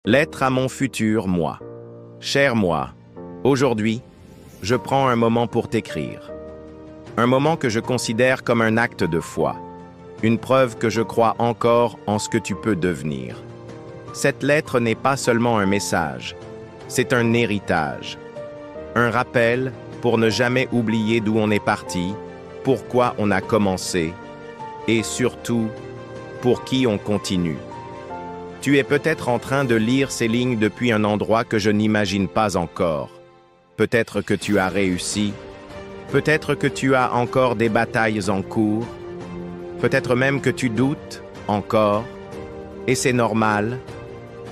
Lettre à mon futur moi. Cher moi, aujourd'hui, je prends un moment pour t'écrire. Un moment que je considère comme un acte de foi. Une preuve que je crois encore en ce que tu peux devenir. Cette lettre n'est pas seulement un message, c'est un héritage. Un rappel pour ne jamais oublier d'où on est parti, pourquoi on a commencé, et surtout, pour qui on continue. Tu es peut-être en train de lire ces lignes depuis un endroit que je n'imagine pas encore. Peut-être que tu as réussi, peut-être que tu as encore des batailles en cours, peut-être même que tu doutes encore, et c'est normal.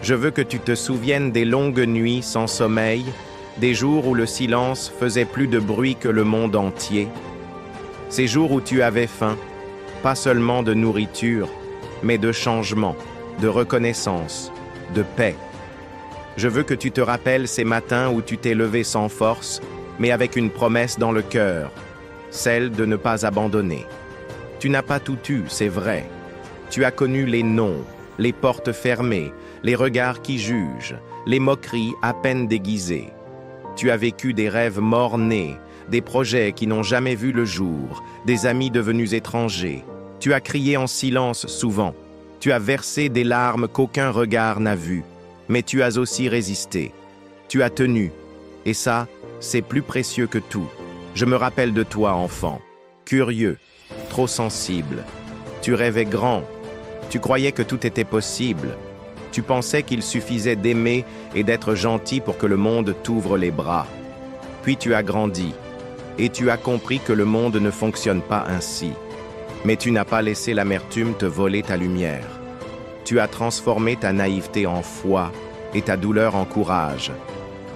Je veux que tu te souviennes des longues nuits sans sommeil, des jours où le silence faisait plus de bruit que le monde entier. Ces jours où tu avais faim, pas seulement de nourriture, mais de changement, de reconnaissance, de paix. Je veux que tu te rappelles ces matins où tu t'es levé sans force, mais avec une promesse dans le cœur, celle de ne pas abandonner. Tu n'as pas tout eu, c'est vrai. Tu as connu les non, les portes fermées, les regards qui jugent, les moqueries à peine déguisées. Tu as vécu des rêves mort-nés, des projets qui n'ont jamais vu le jour, des amis devenus étrangers. Tu as crié en silence souvent. Tu as versé des larmes qu'aucun regard n'a vues. Mais tu as aussi résisté. Tu as tenu. Et ça, c'est plus précieux que tout. Je me rappelle de toi, enfant. Curieux, trop sensible. Tu rêvais grand. Tu croyais que tout était possible. Tu pensais qu'il suffisait d'aimer et d'être gentil pour que le monde t'ouvre les bras. Puis tu as grandi. Et tu as compris que le monde ne fonctionne pas ainsi. Mais tu n'as pas laissé l'amertume te voler ta lumière. Tu as transformé ta naïveté en foi et ta douleur en courage.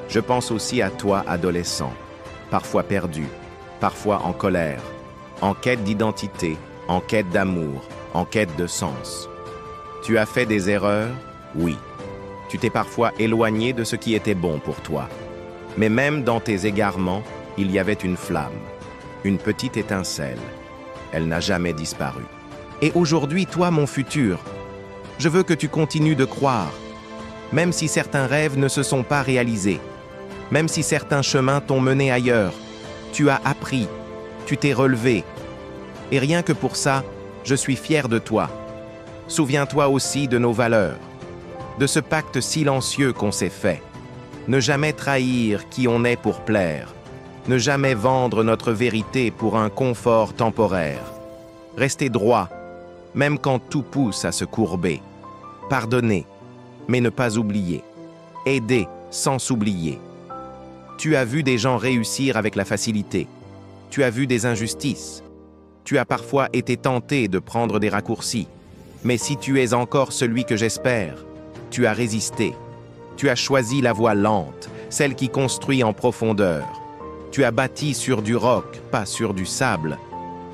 Je pense aussi à toi, adolescent, parfois perdu, parfois en colère, en quête d'identité, en quête d'amour, en quête de sens. Tu as fait des erreurs? Oui. Tu t'es parfois éloigné de ce qui était bon pour toi. Mais même dans tes égarements, il y avait une flamme, une petite étincelle. Elle n'a jamais disparu. Et aujourd'hui, toi, mon futur, je veux que tu continues de croire, même si certains rêves ne se sont pas réalisés, même si certains chemins t'ont mené ailleurs. Tu as appris, tu t'es relevé. Et rien que pour ça, je suis fier de toi. Souviens-toi aussi de nos valeurs, de ce pacte silencieux qu'on s'est fait. Ne jamais trahir qui on est pour plaire. Ne jamais vendre notre vérité pour un confort temporaire. Rester droit, même quand tout pousse à se courber. Pardonner, mais ne pas oublier. Aider sans s'oublier. Tu as vu des gens réussir avec la facilité. Tu as vu des injustices. Tu as parfois été tenté de prendre des raccourcis. Mais si tu es encore celui que j'espère, tu as résisté. Tu as choisi la voie lente, celle qui construit en profondeur. Tu as bâti sur du roc, pas sur du sable.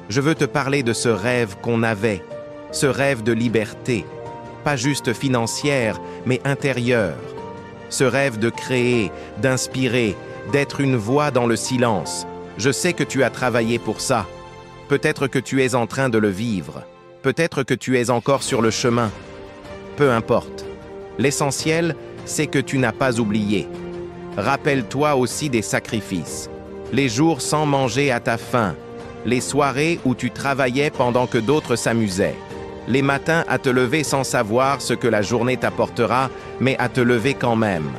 Je veux te parler de ce rêve qu'on avait, ce rêve de liberté, pas juste financière, mais intérieure. Ce rêve de créer, d'inspirer, d'être une voix dans le silence. Je sais que tu as travaillé pour ça. Peut-être que tu es en train de le vivre. Peut-être que tu es encore sur le chemin. Peu importe. L'essentiel, c'est que tu n'as pas oublié. Rappelle-toi aussi des sacrifices. Les jours sans manger à ta faim, les soirées où tu travaillais pendant que d'autres s'amusaient, les matins à te lever sans savoir ce que la journée t'apportera, mais à te lever quand même,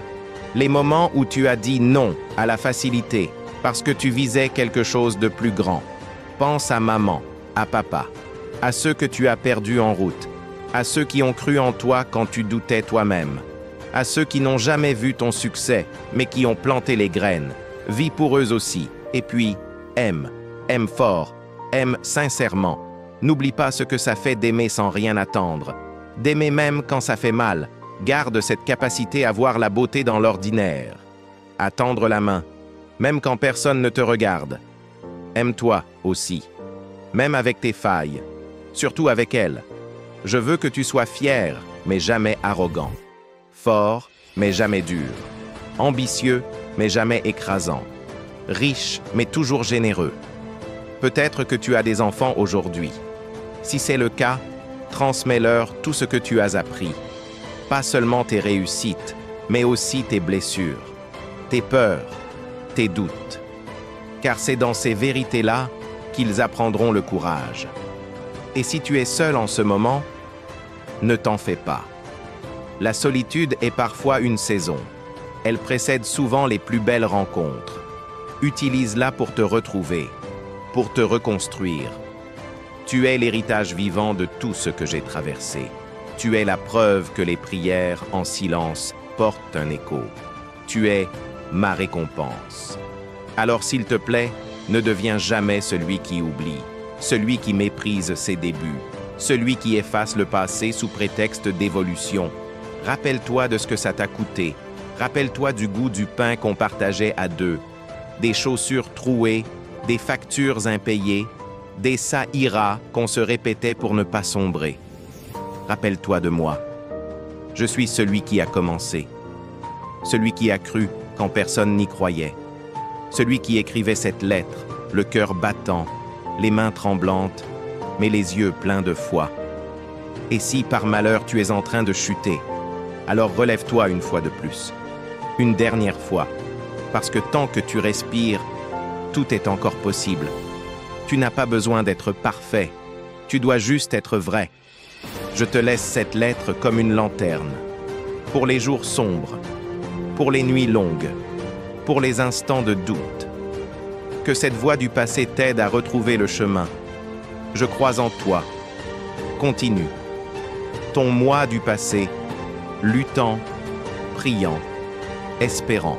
les moments où tu as dit non à la facilité parce que tu visais quelque chose de plus grand. Pense à maman, à papa, à ceux que tu as perdus en route, à ceux qui ont cru en toi quand tu doutais toi-même, à ceux qui n'ont jamais vu ton succès, mais qui ont planté les graines. Vis pour eux aussi, et puis, aime fort, aime sincèrement. N'oublie pas ce que ça fait d'aimer sans rien attendre, d'aimer même quand ça fait mal. Garde cette capacité à voir la beauté dans l'ordinaire, à tendre la main, même quand personne ne te regarde. Aime-toi aussi, même avec tes failles, surtout avec elles. Je veux que tu sois fier, mais jamais arrogant, fort, mais jamais dur, ambitieux, mais jamais écrasant, riche, mais toujours généreux. Peut-être que tu as des enfants aujourd'hui. Si c'est le cas, transmets-leur tout ce que tu as appris. pas seulement tes réussites, mais aussi tes blessures, tes peurs, tes doutes. Car c'est dans ces vérités-là qu'ils apprendront le courage. Et si tu es seul en ce moment, ne t'en fais pas. La solitude est parfois une saison. Elle précède souvent les plus belles rencontres. Utilise-la pour te retrouver, pour te reconstruire. Tu es l'héritage vivant de tout ce que j'ai traversé. Tu es la preuve que les prières en silence portent un écho. Tu es ma récompense. Alors s'il te plaît, ne deviens jamais celui qui oublie, celui qui méprise ses débuts, celui qui efface le passé sous prétexte d'évolution. Rappelle-toi de ce que ça t'a coûté. Rappelle-toi du goût du pain qu'on partageait à deux, des chaussures trouées, des factures impayées, des ça ira qu'on se répétait pour ne pas sombrer. Rappelle-toi de moi. Je suis celui qui a commencé, celui qui a cru quand personne n'y croyait, celui qui écrivait cette lettre, le cœur battant, les mains tremblantes, mais les yeux pleins de foi. Et si par malheur tu es en train de chuter, alors relève-toi une fois de plus, une dernière fois, parce que tant que tu respires, tout est encore possible. Tu n'as pas besoin d'être parfait, tu dois juste être vrai. Je te laisse cette lettre comme une lanterne, pour les jours sombres, pour les nuits longues, pour les instants de doute. Que cette voix du passé t'aide à retrouver le chemin. Je crois en toi. Continue. Ton moi du passé, luttant, priant, espérant.